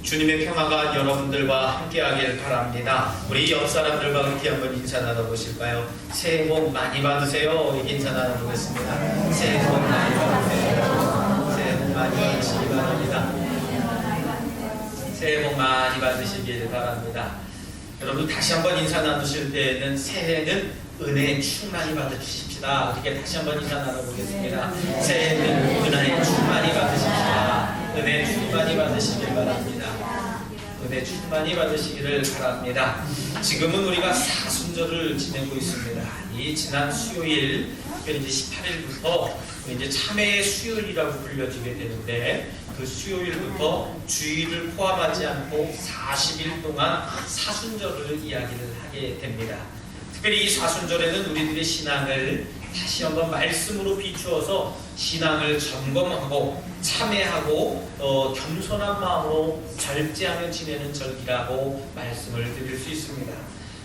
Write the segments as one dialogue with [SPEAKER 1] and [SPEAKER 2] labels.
[SPEAKER 1] 주님의 평화가 여러분들과 함께하길 바랍니다. 우리 옆 사람들과 함께 한번 인사 나눠보실까요? 새해 복 많이 받으세요. 이렇게 인사 나눠보겠습니다. 새해 복 많이 받으세요. 새해 복 많이 받으시기 바랍니다. 새해 복 많이 받으시길 바랍니다. 여러분 다시 한번 인사 나누실 때에는 새해는 은혜 충만히 받으십시다. 이렇게 다시 한번 인사 나눠보겠습니다. 새해는 은혜 충만히 받으십시다. 은혜 충만히 받으시길 바랍니다. 은혜 충만히 받으시기를 바랍니다. 지금은 우리가 사순절을 지내고 있습니다. 이 지난 수요일, 이제 18일부터 이제 참회의 수요일이라고 불려지게 되는데, 그 수요일부터 주일을 포함하지 않고 40일 동안 사순절을 이야기를 하게 됩니다. 특별히 이 사순절에는 우리들의 신앙을 다시 한번 말씀으로 비추어서 신앙을 점검하고 참회하고 겸손한 마음으로 절제하며 지내는 절기라고 말씀을 드릴 수 있습니다.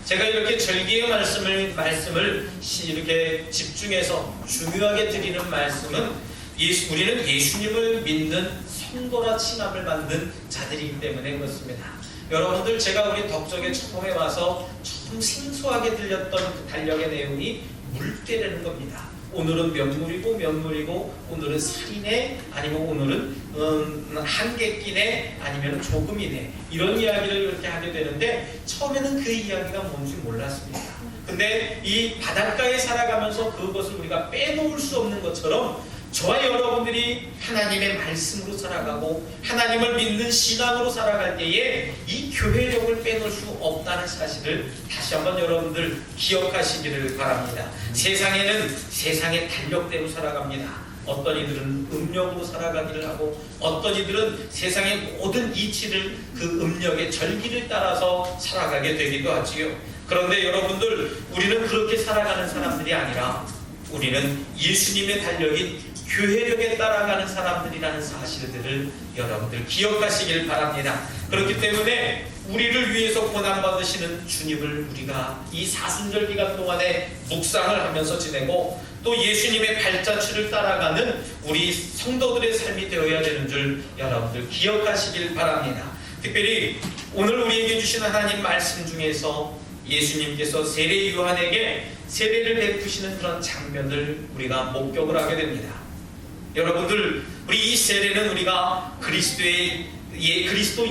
[SPEAKER 1] 제가 이렇게 절기의 말씀을 이렇게 집중해서 중요하게 드리는 말씀은 우리는 예수님을 믿는 성도라 칭함을 받는 자들이기 때문에 그렇습니다. 여러분들, 제가 우리 덕적에 처음에 와서 조금 생소하게 들렸던 그 달력의 내용이 물때라는 겁니다. 오늘은 몇 물이고 오늘은 살이네, 아니면 오늘은 한 객기네, 아니면 조금이네, 이런 이야기를 이렇게 하게 되는데, 처음에는 그 이야기가 뭔지 몰랐습니다. 근데 이 바닷가에 살아가면서 그것을 우리가 빼놓을 수 없는 것처럼 저와 여러분들이 하나님의 말씀으로 살아가고 하나님을 믿는 신앙으로 살아갈 때에 이 교회력을 빼놓을 수 없다는 사실을 다시 한번 여러분들 기억하시기를 바랍니다. 세상에는 세상의 달력대로 살아갑니다. 어떤 이들은 음력으로 살아가기를 하고, 어떤 이들은 세상의 모든 이치를 그 음력의 절기를 따라서 살아가게 되기도 하지요. 그런데 여러분들, 우리는 그렇게 살아가는 사람들이 아니라 우리는 예수님의 달력인 교회력에 따라가는 사람들이라는 사실들을 여러분들 기억하시길 바랍니다. 그렇기 때문에 우리를 위해서 고난받으시는 주님을 우리가 이 사순절 기간 동안에 묵상을 하면서 지내고, 또 예수님의 발자취를 따라가는 우리 성도들의 삶이 되어야 되는 줄 여러분들 기억하시길 바랍니다. 특별히 오늘 우리에게 주신 하나님 말씀 중에서 예수님께서 세례 요한에게 세례를 베푸시는 그런 장면을 우리가 목격을 하게 됩니다. 여러분들, 우리 이 세례는 우리가 그리스도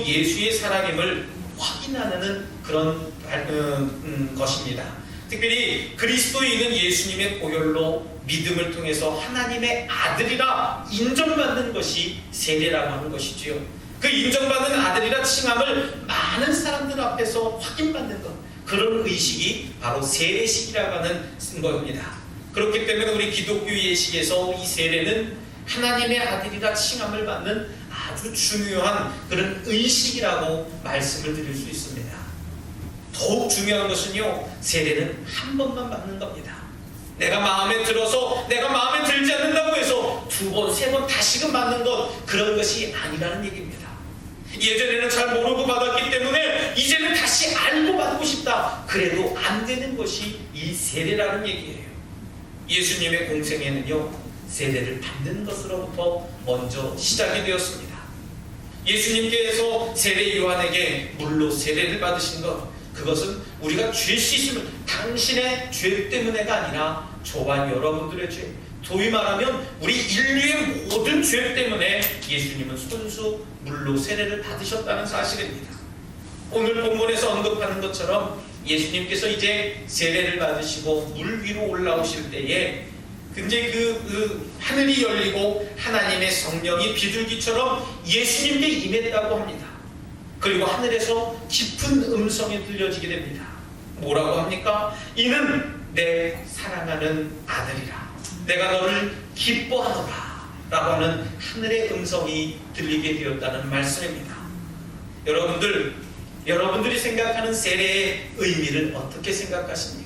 [SPEAKER 1] 예수의 살아김을 확인하는 그런 것입니다. 특별히 그리스도인은 예수님의 보혈로 믿음을 통해서 하나님의 아들이라 인정받는 것이 세례라고 하는 것이지요. 그 인정받는 아들이라 칭함을 많은 사람들 앞에서 확인받는 것, 그런 의식이 바로 세례식이라고 하는 겁니다. 그렇기 때문에 우리 기독교 예식에서 이 세례는 하나님의 아들이라 칭함을 받는 아주 중요한 그런 의식이라고 말씀을 드릴 수 있습니다. 더욱 중요한 것은요, 세례는 한 번만 받는 겁니다. 내가 마음에 들어서, 내가 마음에 들지 않는다고 해서 두 번, 세 번 다시금 받는 것, 그런 것이 아니라는 얘기입니다. 예전에는 잘 모르고 받았기 때문에 이제는 다시 알고 받고 싶다, 그래도 안 되는 것이 이 세례라는 얘기예요. 예수님의 공생애는요, 세례를 받는 것으로부터 먼저 시작이 되었습니다. 예수님께서 세례 요한에게 물로 세례를 받으신 것, 그것은 우리가 죄 씻음을, 당신의 죄 때문에가 아니라 저와 여러분들의 죄, 소위 말하면 우리 인류의 모든 죄 때문에 예수님은 손수 물로 세례를 받으셨다는 사실입니다. 오늘 본문에서 언급하는 것처럼 예수님께서 이제 세례를 받으시고 물 위로 올라오실 때에 굉장히 그 하늘이 열리고 하나님의 성령이 비둘기처럼 예수님께 임했다고 합니다. 그리고 하늘에서 깊은 음성이 들려지게 됩니다. 뭐라고 합니까? 이는 내 사랑하는 아들이라, 내가 너를 기뻐하노라 라고 하는 하늘의 음성이 들리게 되었다는 말씀입니다. 여러분들이 생각하는 세례의 의미를 어떻게 생각하십니까?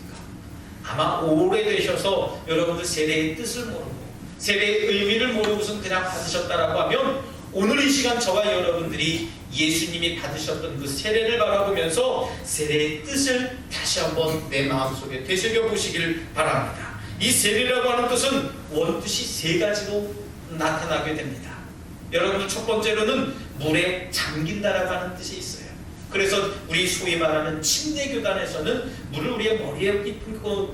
[SPEAKER 1] 아마 오래되셔서 여러분들 세례의 뜻을 모르고 세례의 의미를 모르고선 그냥 받으셨다라고 하면, 오늘 이 시간 저와 여러분들이 예수님이 받으셨던 그 세례를 바라보면서 세례의 뜻을 다시 한번 내 마음속에 되새겨 보시길 바랍니다. 이 세례라고 하는 뜻은 원뜻이 세 가지로 나타나게 됩니다. 여러분들, 첫 번째로는 물에 잠긴다라고 하는 뜻이 있어요. 그래서 우리 소위 말하는 침례교단에서는 물을 우리의 머리에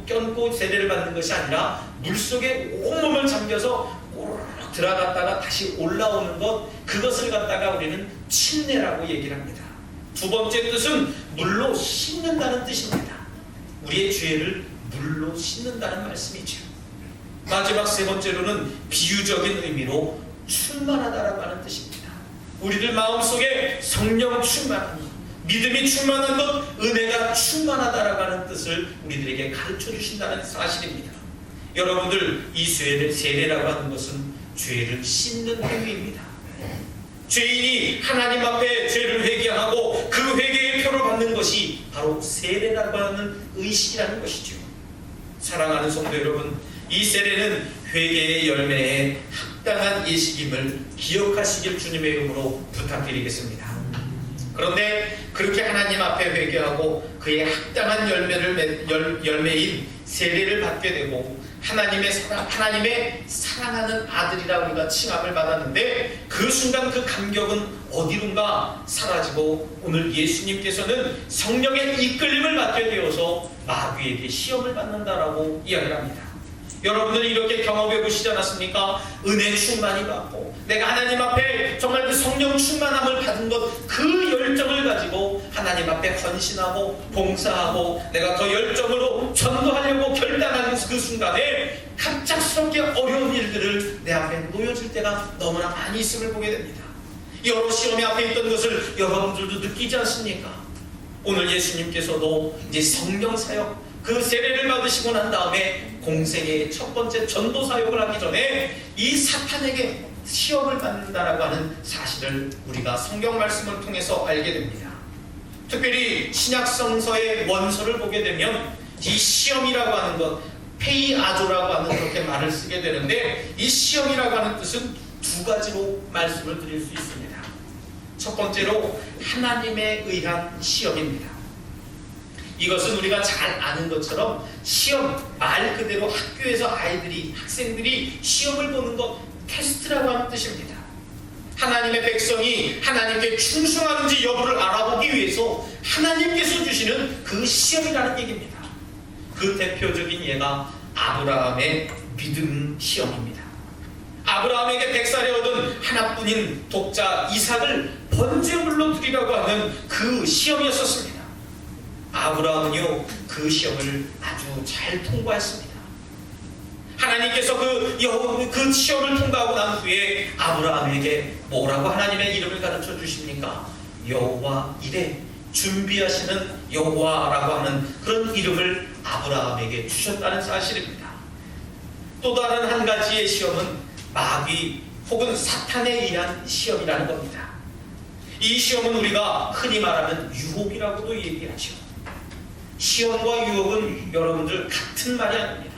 [SPEAKER 1] 껴안고 세례를 받는 것이 아니라 물속에 온몸을 잠겨서 오르륵 들어갔다가 다시 올라오는 것, 그것을 갖다가 우리는 침례라고 얘기를 합니다. 두 번째 뜻은 물로 씻는다는 뜻입니다. 우리의 죄를 물로 씻는다는 말씀이죠. 마지막 세 번째로는 비유적인 의미로 충만하다라고 하는 뜻입니다. 우리들 마음속에 성령 충만한 것, 믿음이 충만한 것, 은혜가 충만하다라고 하는 뜻을 우리들에게 가르쳐 주신다는 사실입니다. 여러분들, 이 세례라고 하는 것은 죄를 씻는 행위입니다. 죄인이 하나님 앞에 죄를 회개하고 그 회개의 표를 받는 것이 바로 세례라고 하는 의식이라는 것이죠. 사랑하는 성도 여러분, 이 세례는 회개의 열매에 합당한 예식임을 기억하시길 주님의 이름으로 부탁드리겠습니다. 그런데 그렇게 하나님 앞에 회개하고 그의 합당한 열매인 세례를 받게 되고 하나님의 사랑하는 아들이라 우리가 칭함을 받았는데, 그 순간 그 감격은 어디론가 사라지고 오늘 예수님께서는 성령의 이끌림을 받게 되어서 마귀에게 시험을 받는다라고 이야기를 합니다. 여러분들이 이렇게 경험해 보시지 않았습니까? 은혜 충만히 받고 내가 하나님 앞에 정말 그 성령 충만함을 받은 것, 그 열정을 가지고 하나님 앞에 헌신하고 봉사하고 내가 더 열정으로 전도하려고 결단하는 그 순간에 갑작스럽게 어려운 일들을 내 앞에 놓여질 때가 너무나 많이 있음을 보게 됩니다. 여러 시험이 앞에 있던 것을 여러분들도 느끼지 않습니까? 오늘 예수님께서도 이제 성령 사역, 그 세례를 받으시고 난 다음에 공생의 첫 번째 전도 사역을 하기 전에 이 사탄에게 시험을 받는다라고 하는 사실을 우리가 성경 말씀을 통해서 알게 됩니다. 특별히 신약 성서의 원서를 보게 되면 이 시험이라고 하는 것, 페이아조라고 하는 그렇게 말을 쓰게 되는데, 이 시험이라고 하는 뜻은 두 가지로 말씀을 드릴 수 있습니다. 첫 번째로 하나님에 의한 시험입니다. 이것은 우리가 잘 아는 것처럼 시험, 말 그대로 학교에서 학생들이 시험을 보는 것, 테스트라고 하는 뜻입니다. 하나님의 백성이 하나님께 충성하는지 여부를 알아보기 위해서 하나님께서 주시는 그 시험이라는 얘기입니다. 그 대표적인 예가 아브라함의 믿음 시험입니다. 아브라함에게 100살에 얻은 하나뿐인 독자 이삭을 번제물로 드리라고 하는 그 시험이었었습니다. 아브라함은요, 그 시험을 아주 잘 통과했습니다. 하나님께서 그 시험을 통과하고 난 후에 아브라함에게 뭐라고 하나님의 이름을 가르쳐 주십니까? 여호와 이레, 준비하시는 여호와라고 하는 그런 이름을 아브라함에게 주셨다는 사실입니다. 또 다른 한 가지의 시험은 마귀 혹은 사탄에 의한 시험이라는 겁니다. 이 시험은 우리가 흔히 말하는 유혹이라고도 얘기하죠. 시험과 유혹은 여러분들 같은 말이 아닙니다.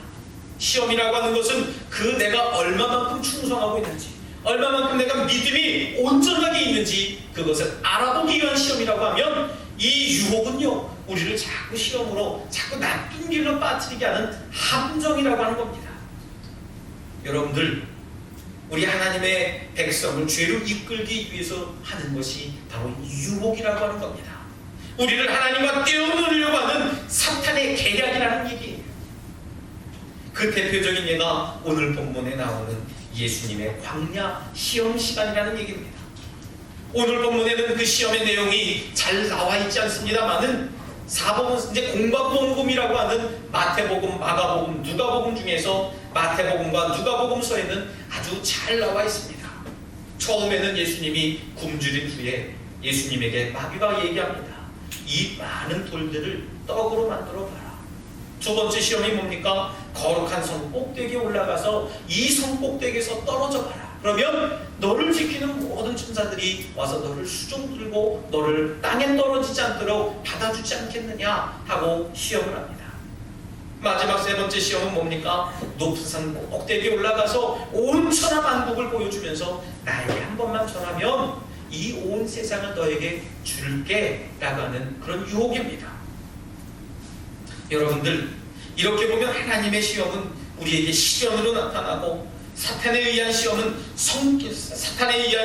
[SPEAKER 1] 시험이라고 하는 것은 내가 얼마만큼 충성하고 있는지, 얼마만큼 내가 믿음이 온전하게 있는지 그것을 알아보기 위한 시험이라고 하면, 이 유혹은요, 우리를 자꾸 시험으로 자꾸 나쁜 길로 빠뜨리게 하는 함정이라고 하는 겁니다. 여러분들, 우리 하나님의 백성을 죄로 이끌기 위해서 하는 것이 바로 유혹이라고 하는 겁니다. 우리를 하나님과 떼어놓으려고 하는 사탄의 계략이라는 얘기예요. 그 대표적인 예가 오늘 본문에 나오는 예수님의 광야 시험 시간이라는 얘기입니다. 오늘 본문에는 그 시험의 내용이 잘 나와 있지 않습니다만은 사복음, 이제 공관복음이라고 하는 마태복음, 마가복음, 누가복음 중에서 마태복음과 누가복음서에는 아주 잘 나와 있습니다. 처음에는 예수님이 굶주린 후에 예수님에게 마귀가 얘기합니다. 이 많은 돌들을 떡으로 만들어 봐라. 두 번째 시험이 뭡니까? 거룩한 성 꼭대기에 올라가서 이 성 꼭대기에서 떨어져 봐라. 그러면 너를 지키는 모든 천사들이 와서 너를 수종 들고 너를 땅에 떨어지지 않도록 받아주지 않겠느냐 하고 시험을 합니다. 마지막 세 번째 시험은 뭡니까? 높은 산 꼭대기에 올라가서 온 천하 만국을 보여주면서 나에게 한 번만 전하면 이 온 세상을 너에게 줄게 라고 하는 그런 유혹입니다. 여러분들, 이렇게 보면 하나님의 시험은 우리에게 시련으로 나타나고 사탄에 의한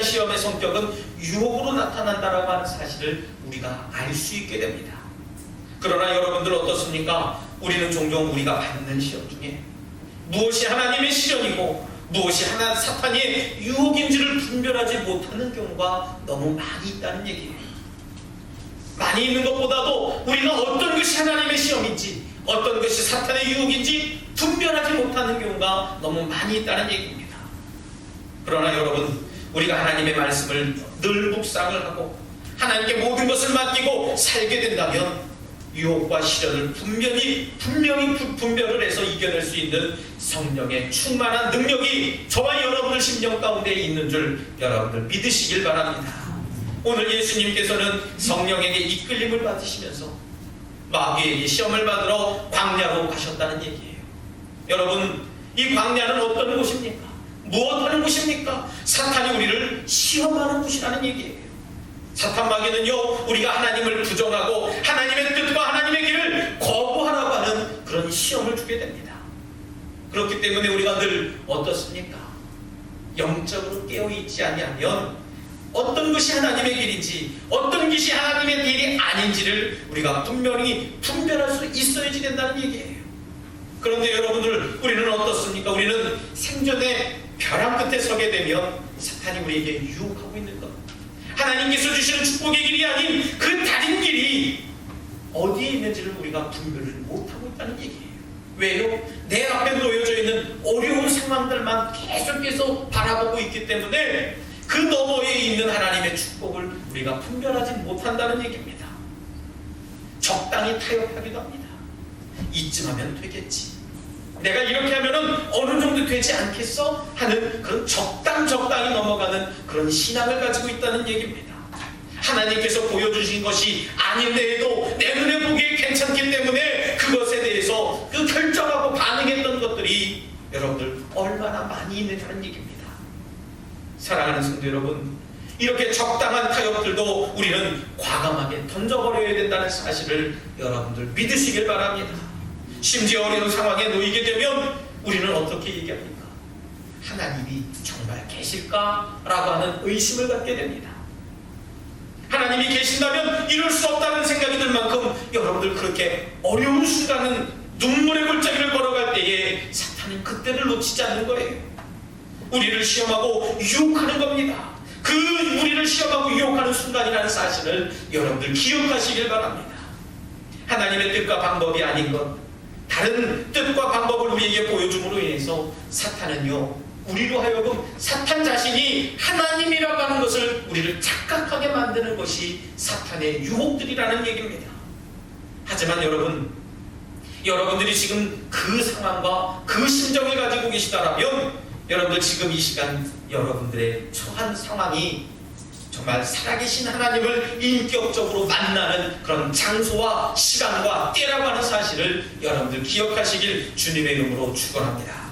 [SPEAKER 1] 시험의 성격은 유혹으로 나타난다라고 하는 사실을 우리가 알 수 있게 됩니다. 그러나 여러분들 어떻습니까? 우리는 종종 우리가 받는 시험 중에 무엇이 하나님의 시련이고 무엇이 사탄의 유혹인지를 분별하지 못하는 경우가 너무 많이 있다는 얘기예요. 많이 있는 것보다도 우리가 어떤 것이 하나님의 시험인지 어떤 것이 사탄의 유혹인지 분별하지 못하는 경우가 너무 많이 있다는 얘기입니다. 그러나 여러분, 우리가 하나님의 말씀을 늘 묵상을 하고 하나님께 모든 것을 맡기고 살게 된다면 유혹과 시련을 분명히 분별을 해서 이겨낼 수 있는 성령의 충만한 능력이 저와 여러분들 심령 가운데 있는 줄 여러분들 믿으시길 바랍니다. 오늘 예수님께서는 성령에게 이끌림을 받으시면서 마귀에게 시험을 받으러 광야로 가셨다는 얘기예요. 여러분, 이 광야는 어떤 곳입니까? 무엇하는 곳입니까? 사탄이 우리를 시험하는 곳이라는 얘기예요. 사탄 마귀는요, 우리가 하나님을 부정하고 하나님의 뜻과 하나님의 길을 거부하라고 하는 그런 시험을 주게 됩니다. 그렇기 때문에 우리가 늘 어떻습니까? 영적으로 깨어있지 아니하면 어떤 것이 하나님의 길인지 어떤 것이 하나님의 길이 아닌지를 우리가 분명히 분별할 수 있어야지 된다는 얘기예요. 그런데 여러분들, 우리는 어떻습니까? 우리는 생존의 벼랑 끝에 서게 되면 사탄이 우리에게 유혹하고 있는 것, 하나님께서 주시는 축복의 길이 아닌 그 다른 길이 어디에 있는지를 우리가 분별을 못하고 있다는 얘기예요. 왜요? 내 앞에 놓여져 있는 어려운 상황들만 계속해서 바라보고 있기 때문에 그 너머에 있는 하나님의 축복을 우리가 분별하지 못한다는 얘기입니다. 적당히 타협하기도 합니다. 이쯤 하면 되겠지, 내가 이렇게 하면은 어느 정도 되지 않겠어? 하는 그런 적당히 넘어가는 그런 신앙을 가지고 있다는 얘기입니다. 하나님께서 보여주신 것이 아닌데에도 내 눈에 보기에 괜찮기 때문에 그것에 대해서 그 결정하고 반응했던 것들이 여러분들 얼마나 많이 있느냐는 얘기입니다. 사랑하는 성도 여러분, 이렇게 적당한 타협들도 우리는 과감하게 던져버려야 된다는 사실을 여러분들 믿으시길 바랍니다. 심지어 어려운 상황에 놓이게 되면 우리는 어떻게 얘기합니까? 하나님이 정말 계실까? 라고 하는 의심을 갖게 됩니다. 하나님이 계신다면 이룰 수 없다는 생각이 들 만큼 여러분들 그렇게 어려운 순간은 눈물의 골짜기를 걸어갈 때에 사탄은 그때를 놓치지 않는 거예요. 우리를 시험하고 유혹하는 겁니다. 그 우리를 시험하고 유혹하는 순간이라는 사실을 여러분들 기억하시길 바랍니다. 하나님의 뜻과 방법이 아닌 것, 다른 뜻과 방법을 우리에게 보여줌으로 인해서 사탄은요, 우리로 하여금 사탄 자신이 하나님이라고 하는 것을 우리를 착각하게 만드는 것이 사탄의 유혹들이라는 얘기입니다. 하지만 여러분들이 지금 그 상황과 그 심정을 가지고 계시다라면 여러분들 지금 이 시간 여러분들의 처한 상황이 정말 살아계신 하나님을 인격적으로 만나는 그런 장소와 시간과 때라고 하는 사실을 여러분들 기억하시길 주님의 이름으로 축원합니다.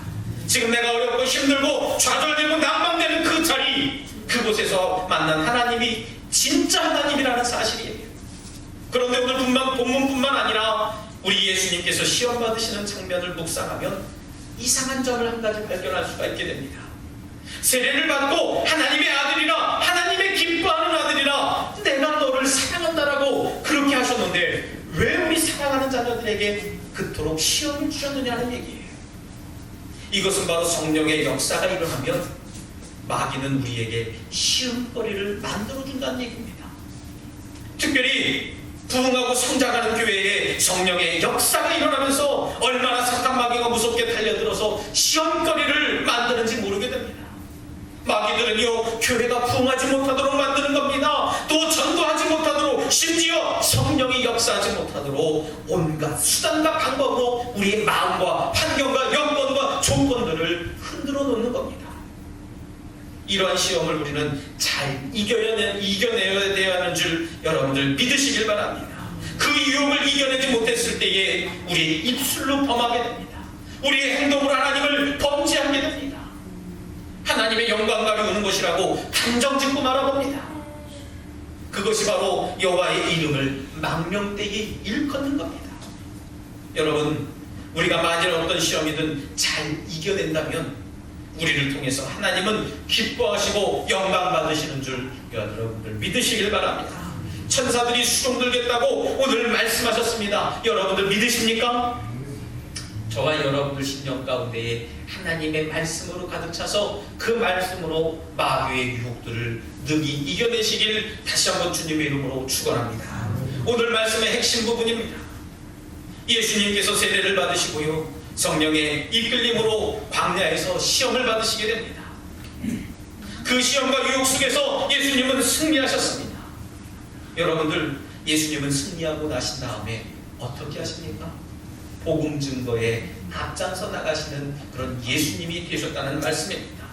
[SPEAKER 1] 지금 내가 어렵고 힘들고 좌절되고 난망되는 그 자리, 그곳에서 만난 하나님이 진짜 하나님이라는 사실이에요. 그런데 오늘 본문뿐만 아니라 우리 예수님께서 시험 받으시는 장면을 묵상하면 이상한 점을 한 가지 발견할 수가 있게 됩니다. 세례를 받고 하나님의 아들이라, 하나님의 기뻐하는 아들이라, 내가 너를 사랑한다라고 그렇게 하셨는데 왜 우리 사랑하는 자녀들에게 그토록 시험을 주셨느냐는 얘기예요. 이것은 바로 성령의 역사가 일어나면 마귀는 우리에게 시험거리를 만들어준다는 얘기입니다. 특별히 부흥하고 성장하는 교회에 성령의 역사가 일어나면서 얼마나 사탄 마귀가 무섭게 달려들어서 시험거리를 만드는지 모르게 됩니다. 마귀들은요, 교회가 부흥하지 못하도록 만드는 겁니다. 또 전도하지 못하도록, 심지어 성령이 역사하지 못하도록 온갖 수단과 방법으로 우리의 마음과 환경과 여건과 조건들을 흔들어 놓는 겁니다. 이러한 시험을 우리는 잘 이겨내야 되는 줄 여러분들 믿으시길 바랍니다. 그 유혹을 이겨내지 못했을 때에 우리의 입술로 범하게 됩니다. 우리의 행동으로 하나님을 범죄하게 됩니다. 하나님의 영광 가리우는 것이라고 단정짓고 말아봅니다. 그것이 바로 여호와의 이름을 망령되게 일컫는 겁니다. 여러분, 우리가 만일 어떤 시험이든 잘 이겨낸다면 우리를 통해서 하나님은 기뻐하시고 영광 받으시는 줄 여러분들 믿으시길 바랍니다. 천사들이 수종 들겠다고 오늘 말씀하셨습니다. 여러분들 믿으십니까? 저와 여러분들 심령 가운데에 하나님의 말씀으로 가득 차서 그 말씀으로 마귀의 유혹들을 능히 이겨내시길 다시 한번 주님의 이름으로 축원합니다. 오늘 말씀의 핵심 부분입니다. 예수님께서 세례를 받으시고요, 성령의 이끌림으로 광야에서 시험을 받으시게 됩니다. 그 시험과 유혹 속에서 예수님은 승리하셨습니다. 여러분들, 예수님은 승리하고 나신 다음에 어떻게 하십니까? 복음 증거에 앞장서 나가시는 그런 예수님이 되셨다는 말씀입니다.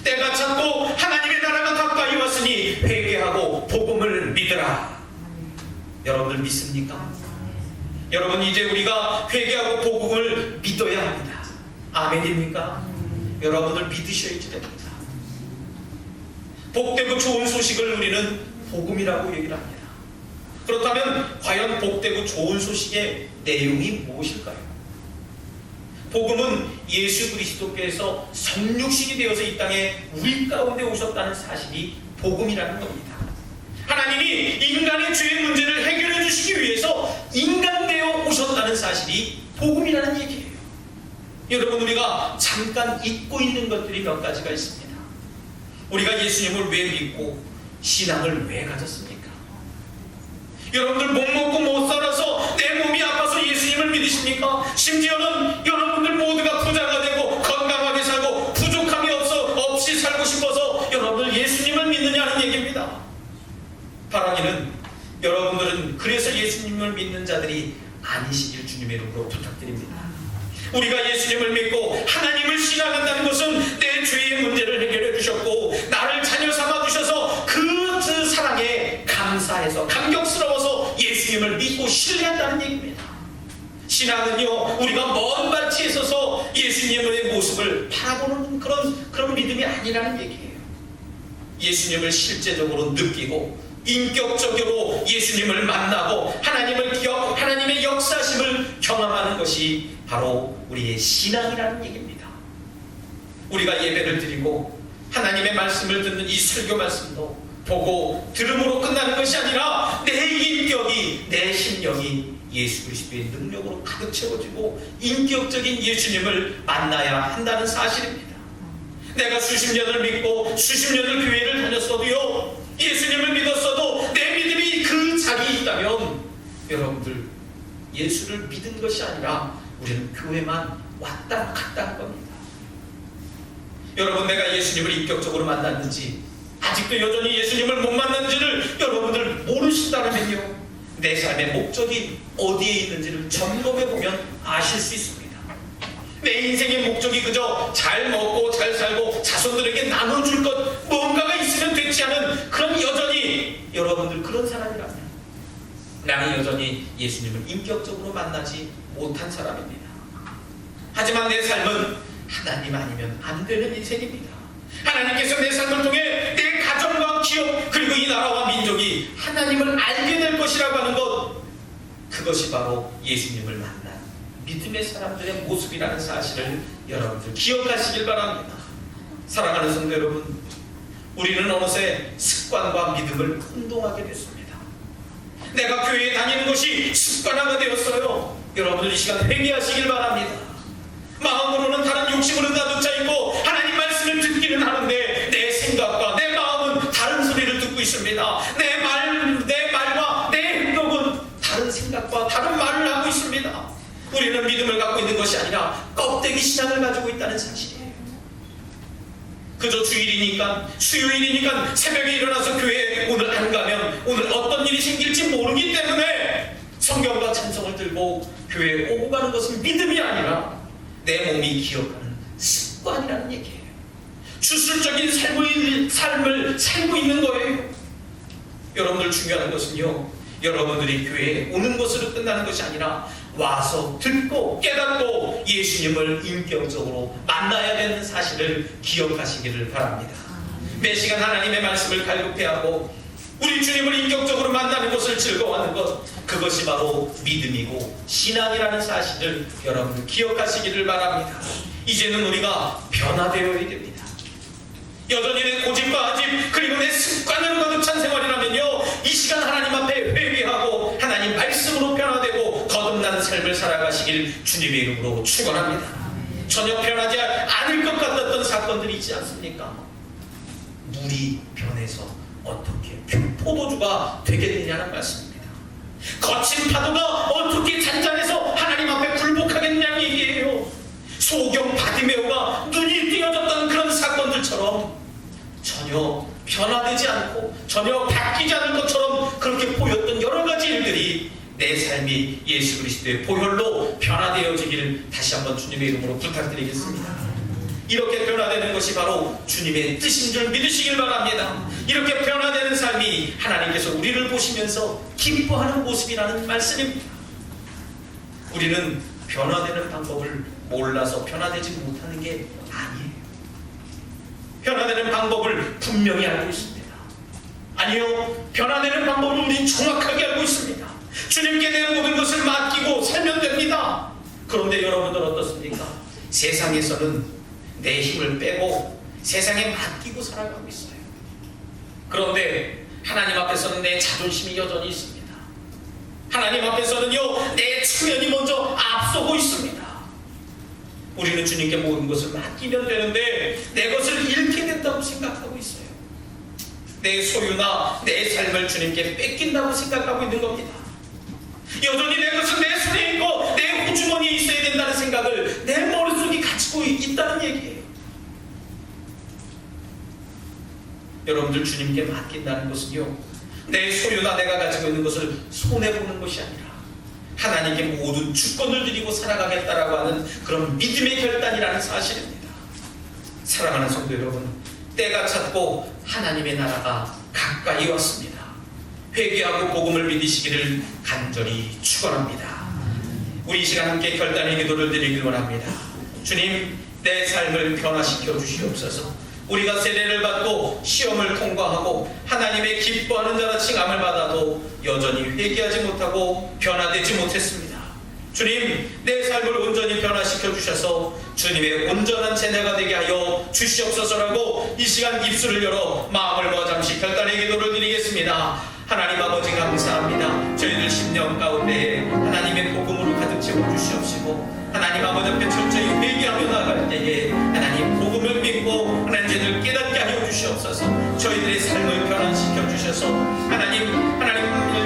[SPEAKER 1] 때가 찼고 하나님의 나라가 가까이 왔으니 회개하고 복음을 믿으라. 여러분들 믿습니까? 여러분, 이제 우리가 회개하고 복음을 믿어야 합니다. 아멘입니까? 여러분들 믿으셔야지 됩니다. 복되고 좋은 소식을 우리는 복음이라고 얘기를 합니다. 그렇다면 과연 복되고 좋은 소식의 내용이 무엇일까요? 복음은 예수 그리스도께서 성육신이 되어서 이 땅에 우리 가운데 오셨다는 사실이 복음이라는 겁니다. 하나님이 인간의 죄의 문제를 해결해 주시기 위해서 인간 되어 오셨다는 사실이 복음이라는 얘기예요. 여러분, 우리가 잠깐 잊고 있는 것들이 몇 가지가 있습니다. 우리가 예수님을 왜 믿고 신앙을 왜 가졌습니까? 여러분들 못 먹고 못 살아서 내 몸이 아파서 예수님을 믿으십니까? 심지어는 여러분들 모두가 부자가 되고 건강하게 살고 부족함이 없이 살고 싶어서 여러분들 예수님을 믿느냐는 얘기입니다. 바라기는 여러분들은 그래서 예수님을 믿는 자들이 아니시길 주님의 이름으로 부탁드립니다. 우리가 예수님을 믿고 하나님을 신앙한다는 것은 내 죄의 문제를 해결해 주셨고 나를 자녀 삼아 주셔서 그 사랑에 감사해서 감격스러워서 예수님을 믿고 신뢰한다는 얘기입니다. 신앙은요, 우리가 먼 발치에 서서 예수님의 모습을 바라보는 그런 믿음이 아니라는 얘기예요. 예수님을 실제적으로 느끼고 인격적으로 예수님을 만나고 하나님의 역사심을 경험하는 것이 바로 우리의 신앙이라는 얘기입니다. 우리가 예배를 드리고 하나님의 말씀을 듣는 이 설교 말씀도 보고 들음으로 끝나는 것이 아니라 내 인격이, 내 심령이 예수 그리스도의 능력으로 가득 채워지고 인격적인 예수님을 만나야 한다는 사실입니다. 내가 수십 년을 믿고 수십 년을 교회를 다녔어도요, 예수님을 믿었어도 내 믿음이 그 자리에 있다면 여러분들 예수를 믿은 것이 아니라 우리는 교회만 왔다 갔다 한 겁니다. 여러분, 내가 예수님을 인격적으로 만났는지 아직도 여전히 예수님을 못 만났는지를 여러분들 모르신다면요, 내 삶의 목적이 어디에 있는지를 점검해보면 아실 수 있습니다. 내 인생의 목적이 그저 잘 먹고 잘 살고 자손들에게 나눠줄 것 뭔가가 있으면 되지 않은 그런 여전히 여러분들 그런 사람이라면 나는 여전히 예수님을 인격적으로 만나지 못한 사람입니다. 하지만 내 삶은 하나님 아니면 안 되는 인생입니다. 하나님께서 내 삶을 통해 내 가정과 기업 그리고 이 나라와 민족이 하나님을 알게 될 것이라고 하는 것, 그것이 바로 예수님을 만난 믿음의 사람들의 모습이라는 사실을 여러분들 기억하시길 바랍니다. 사랑하는 성도 여러분, 우리는 어느새 습관과 믿음을 혼동하게 됐습니다. 내가 교회에 다니는 것이 습관화가 되었어요. 여러분들 이 시간 회개하시길 바랍니다. 마음으로는 다른 욕심으로 가득 차있고 하나님 말씀을 듣기는 하는데 내 생각과 내 마음은 다른 소리를 듣고 있습니다. 내 말과 내 행동은 다른 생각과 다른 말을 하고 있습니다. 우리는 믿음을 갖고 있는 것이 아니라 껍데기 신앙을 가지고 있다는 사실이에요. 그저 주일이니까 수요일이니까 새벽에 일어나서 교회에 오늘 안 가면 오늘 어떤 일이 생길지 모르기 때문에 성경과 찬송을 들고 교회에 오고 가는 것은 믿음이 아니라 내 몸이 기억하는 습관이라는 얘기예요. 주술적인 삶을 살고 있는 거예요. 여러분들 중요한 것은요, 여러분들이 교회에 오는 것으로 끝나는 것이 아니라 와서 듣고 깨닫고 예수님을 인격적으로 만나야 되는 사실을 기억하시기를 바랍니다. 매 시간 하나님의 말씀을 갈급해하고 우리 주님을 인격적으로 만나는 것을 즐거워하는 것, 그것이 바로 믿음이고 신앙이라는 사실을 여러분들 기억하시기를 바랍니다. 이제는 우리가 변화되어야 됩니다. 여전히 내 고집과 아집 그리고 내 습관으로 가득 찬 생활이라면요, 이 시간 하나님 앞에 회개하고 하나님 말씀으로 변화되고 거듭난 삶을 살아가시길 주님의 이름으로 축원합니다. 전혀 변하지 않을 것 같았던 사건들이 있지 않습니까? 물이 변해서 어떻게 포도주가 되게 되냐는 말씀입니다. 거친 파도가 어떻게 잔잔해서 하나님 앞에 굴복하겠냐는 얘기예요. 소경 바디메오가 눈이 띄어졌던 그런 사건들처럼 전혀 변화되지 않고 전혀 바뀌지 않은 것처럼 그렇게 보였던 여러 가지 일들이 내 삶이 예수 그리스도의 보혈로 변화되어지기를 다시 한번 주님의 이름으로 부탁드리겠습니다. 이렇게 변화되는 것이 바로 주님의 뜻인 줄 믿으시길 바랍니다. 이렇게 변화되는 삶이 하나님께서 우리를 보시면서 기뻐하는 모습이라는 말씀입니다. 우리는 변화되는 방법을 몰라서 변화되지 못하는 게 아니에요. 변화되는 방법을 분명히 알고 있습니다. 아니요, 변화되는 방법을 우리는 정확하게 알고 있습니다. 주님께 내 모든 것을 맡기고 살면 됩니다. 그런데 여러분들 어떻습니까? 세상에서는 내 힘을 빼고 세상에 맡기고 살아가고 있어요. 그런데 하나님 앞에서는 내 자존심이 여전히 있습니다. 하나님 앞에서는요, 내 체면이 먼저 앞서고 있습니다. 우리는 주님께 모든 것을 맡기면 되는데 내 것을 잃게 된다고 생각하고 있어요. 내 소유나 내 삶을 주님께 뺏긴다고 생각하고 있는 겁니다. 여전히 내 것은 내 손에 있고 내 호주머니에 있어야 된다는 생각을 내 머릿속에 가지고 있다는 얘기예요. 여러분들 주님께 맡긴다는 것은요, 내 소유나 내가 가지고 있는 것을 손해보는 것이 아니라 하나님께 모든 주권을 드리고 살아가겠다라고 하는 그런 믿음의 결단이라는 사실입니다. 사랑하는 성도 여러분, 때가 찼고 하나님의 나라가 가까이 왔습니다. 회개하고 복음을 믿으시기를 간절히 축원합니다. 우리 이 시간 함께 결단의 기도를 드리길 원합니다. 주님, 내 삶을 변화시켜 주시옵소서. 우리가 세례를 받고 시험을 통과하고 하나님의 기뻐하는 자라 칭함을 받아도 여전히 회개하지 못하고 변화되지 못했습니다. 주님, 내 삶을 온전히 변화시켜 주셔서 주님의 온전한 제자가 되게 하여 주시옵소서라고 이 시간 입술을 열어 마음을 모아 잠시 결단의 기도를 드리겠습니다. 하나님 아버지 감사합니다. 저희들 10년 가운데 하나님의 복음으로 가득 채워 주시옵시고 하나님 아버지 앞에 철저히 회개하며 나아갈 때에 하나님 복음을 믿고 하나님 저희들 깨닫게 하여 주시옵소서. 저희들의 삶을 변화시켜 주셔서 하나님을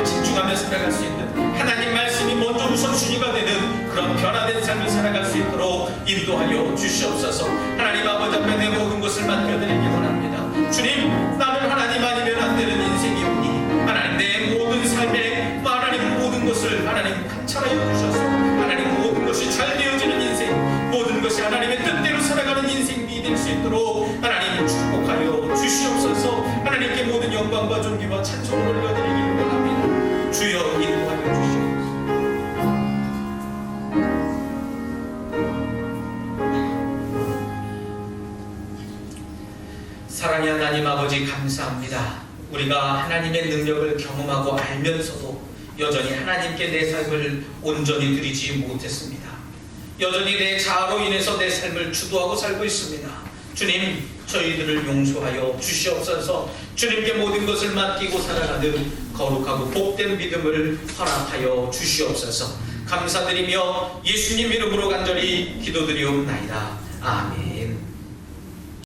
[SPEAKER 1] 집중하며 살아갈 수 있는 하나님 말씀이 먼저 우선순위가 되는 그런 변화된 삶을 살아갈 수 있도록 인도하여 주시옵소서. 하나님 아버지 앞에 내 모든 것을 맡겨드리기 원합니다. 주님, 나는 하나님 아니면 안 되는 인생이오니 하나님 내 모든 삶에 하나님 모든 것을 하나님 감찰하여 주셔서 하나님 모든 것이 잘 되어지는 인생, 모든 것이 하나님의 뜻대로 살아가는 인생이 될 수 있도록 하나님 축복하여 주시옵소서. 하나님께 모든 영광과 존귀와 찬송을 올려드리기를 원합니다. 주여 인도하여 주시옵소서. 사랑의 하나님 아버지 감사합니다. 우리가 하나님의 능력을 경험하고 알면서도 여전히 하나님께 내 삶을 온전히 드리지 못했습니다. 여전히 내 자아로 인해서 내 삶을 주도하고 살고 있습니다. 주님, 저희들을 용서하여 주시옵소서. 주님께 모든 것을 맡기고 살아가는 거룩하고 복된 믿음을 허락하여 주시옵소서. 감사드리며 예수님 이름으로 간절히 기도드리옵나이다. 아멘.